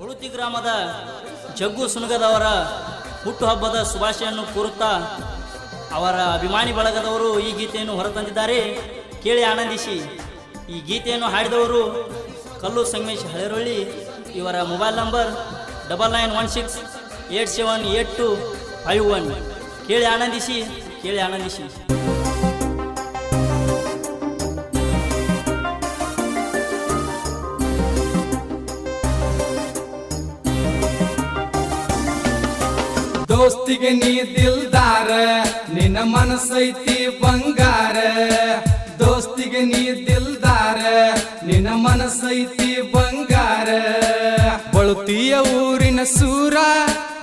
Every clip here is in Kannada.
ಹುಳುತಿ ಗ್ರಾಮದ ಜಗ್ಗು ಸುನಗದವರ ಹುಟ್ಟುಹಬ್ಬದ ಶುಭಾಶಯನ್ನು ಕೋರುತ್ತಾ ಅವರ ಅಭಿಮಾನಿ ಬಳಗದವರು ಈ ಗೀತೆಯನ್ನು ಹೊರತಂದಿದ್ದಾರೆ. ಕೇಳಿ ಆನಂದಿಸಿ. ಈ ಗೀತೆಯನ್ನು ಹಾಡಿದವರು ಕಲ್ಲು ಸಂಗಮೇಶ್ ಹಳೆರೊಳ್ಳಿ. ಇವರ ಮೊಬೈಲ್ ನಂಬರ್ 9916878251. ಕೇಳಿ ಆನಂದಿಸಿ. ದೋಸ್ತಿಗೆ ನೀ ದಿಲ್ದಾರ, ನಿನ್ನ ಮನಸ್ಸೈತಿ ಬಂಗಾರ. ದೋಸ್ತಿಗೆ ನೀ ದಿಲ್ದಾರ, ನಿನ್ನ ಮನಸ್ಸೈತಿ ಬಂಗಾರ. ಬಳುತಿಯ ಊರಿನ ಸೂರ,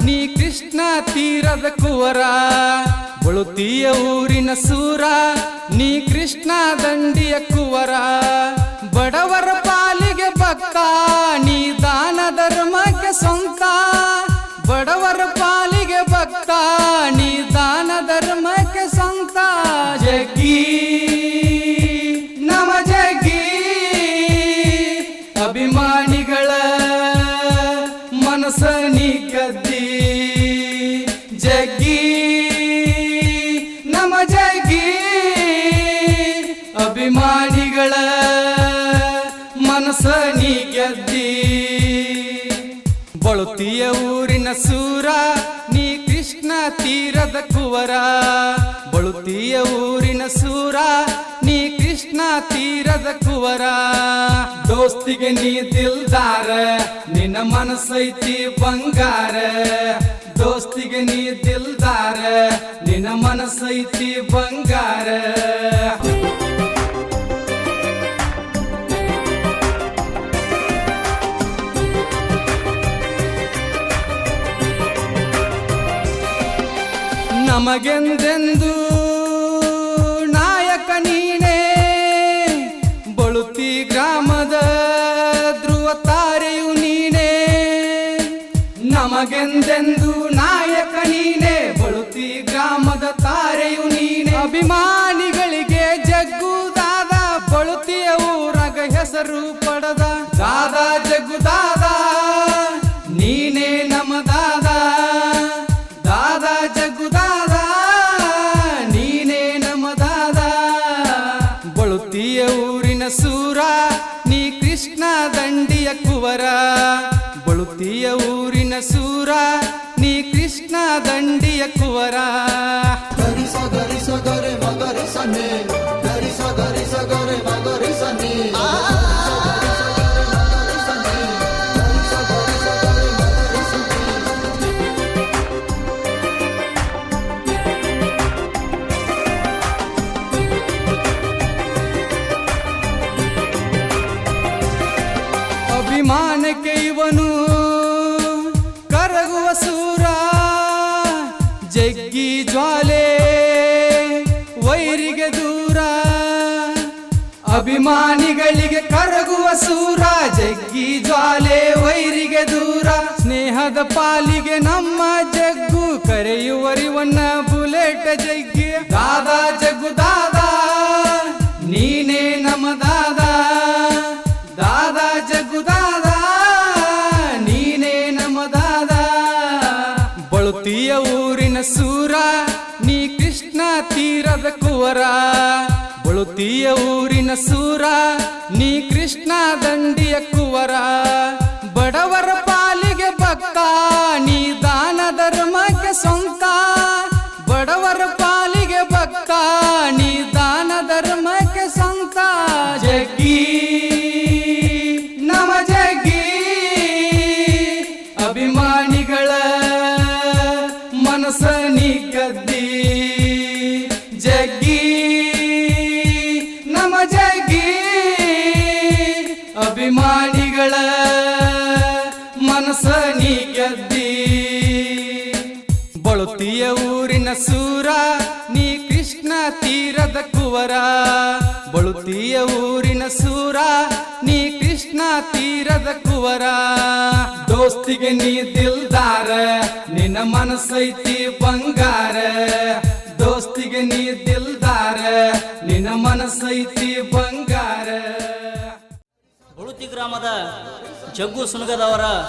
ನೀ ಕೃಷ್ಣ ತೀರದ ಕುವರ. ಬಳುತಿಯ ಊರಿನ ಸೂರ, ನೀ ಕೃಷ್ಣ ದಂಡಿಯ ಕುವರ. ಬಡವರ ಪಾಲಿಗೆ ಭಕ್ತ, ನೀ ದಾನ ಧರ್ಮಕ್ಕೆ ಸ್ವಂತ. ಬಡವರ ಪಾಲಿಗೆ ಭಕ್ತ, ನೀ ದಾನ ಧರ್ಮಕ್ಕೆ ಸ್ವಂತ. ಜಗ್ಗಿ ನಮ ಜಗ್ಗಿ, ಅಭಿಮಾನಿಗಳ ಮನಸ್ಸ ನೀ ಕದ್ದಿ. ಜಗ್ಗಿ ನಮ ಜಗ್ಗಿ, ಅಭಿಮಾನಿಗಳ ಮನಸ್ಸ ನೀ ಗೆದ್ದಿ. ಬಳುತಿಯ ಊರಿನ ಸೂರ, ನೀ ಕೃಷ್ಣ ತೀರದ ಕುವರ. ಬಳುತಿಯ ಊರಿನ ಸೂರ, ನೀ ಕೃಷ್ಣ ತೀರದ ಕುವರ. ದೋಸ್ತಿಗೆ ನೀ ದಿಲ್ದಾರ, ನಿನ್ನ ಮನಸ್ಸೈತಿ ಬಂಗಾರ. ದೋಸ್ತಿಗೆ ನೀ ದಿಲ್ದಾರ, ನಿನ್ನ ಮನಸ್ಸೈತಿ ಬಂಗಾರ. ನಮಗೆಂದೆಂದು ನಾಯಕ ನೀನೇ, ಬಳುತಿ ಗ್ರಾಮದ ಧ್ರುವ ತಾರೆಯು ನೀನೇ. ನಮಗೆಂದೆಂದು ನಾಯಕ ನೀನೇ, ಬಳುತಿ ಗ್ರಾಮದ ತಾರೆಯು ನೀನೇ. ಅಭಿಮಾನಿಗಳಿಗೆ ಜಗ್ಗು ದಾದ, ಬಳುತಿಯ ಊರಾಗ ಹೆಸರು ಪಡೆದ ದಾದ. ಜಗ್ಗು ದಾದ ನೀನೇ ನಮ ದಾದ. ದಾದ ಜಗ್ಗು ದಾದ ನೀನೇ ನಮ ದಾದ. ಬಳುತಿಯ ಊರಿನ ಸೂರ, ನೀ ಕೃಷ್ಣ ದಂಡಿಯ ಕುವರ. ಬಳುತಿಯ ಊರಿನ ಸೂರ, ನೀ ಕೃಷ್ಣ ದಂಡಿಯ ಕುವರ. ಗರಿಸ ಗರಿಸ ಗರೆ ಮಗರಿ ಸನ್ನೆ, ಗರಿಸ ಗರಿಸ ಗರೆ ಮಗರಿ ಸನ್ನೆ. ಅಭಿಮಾನಕ್ಕೆ ಇವನು ಕರಗುವ ಸೂರ. ಜಗ್ಗಿ ಜ್ವಾಲೆ ವೈರಿಗೆ ದೂರ. ಅಭಿಮಾನಿಗಳಿಗೆ ಕರಗುವ ಸೂರ, ಜಗ್ಗಿ ಜ್ವಾಲೆ ವೈರಿಗೆ ದೂರ. ಸ್ನೇಹದ ಪಾಲಿಗೆ ನಮ್ಮ ಜಗ್ಗು, ಕರೆಯುವರಿವನ್ನ ಬುಲೆಟ್ ಜಗ್ಗಿ. ದಾದ ಜಗ್ಗು ದಾದ ನೀನೇ ನಮ ದಾದ. ದಾದ ಜಗ್ಗು ದಾದ ನೀನೇ ನಮ ದಾದ. ಬಳುತಿಯ ಊರಿನ ಸೂರ, ನೀ ಕೃಷ್ಣ ತೀರದ ಕುವರ. ಬಳುತಿಯ ಊರಿನ ಸೂರ, ನೀ ಕೃಷ್ಣ ದಂಡಿಯ ಕುವರ. ಬಡವರ ಪಾಲಿಗೆ ಭಕ್ತ, ನೀ ದಾನ ಧರ್ಮಕ್ಕೆ ಸ್ವಂತ. ಬಡವರ ಪಾಲಿಗೆ ಭಕ್ತ, ನೀ ದಾನ ಧರ್ಮಕ್ಕೆ ಸ್ವಂತ. ಜಗ್ಗಿ ನಮ ಜಗ್ಗಿ, ಅಭಿಮಾನಿಗಳ ಮನಸ್ಸ ನೀ ಕದ್ದಿ. ಜಗ್ಗಿ ನಮ ಜಗ್ಗಿ, ಅಭಿಮಾನಿಗಳ ಮನಸ್ಸ ನೀ ಗೆದ್ದಿ. ಬಳುತಿಯ ಊರಿನ ಸೂರ, ನೀ ಕೃಷ್ಣ ತೀರದ ಕುವರ. ಬಳುತಿಯ ಊರಿನ ಸೂರ, ನೀ ಕೃಷ್ಣ ತೀರದ ಕುವರ. ದೋಸ್ತಿಗೆ ನೀ ದಿಲ್ದಾರ, ನಿನ್ನ ಮನಸ್ಸೈತಿ ಬಂಗಾರ. ದೋಸ್ತಿಗೆ ನೀ ದಿಲ್ದಾರ, ನಿನ್ನ ಮನಸ್ಸೈತಿ ಬಂಗಾರ. ಹುಳುತಿ ಗ್ರಾಮದ ಜಗ್ಗು ಸುನಗದವರ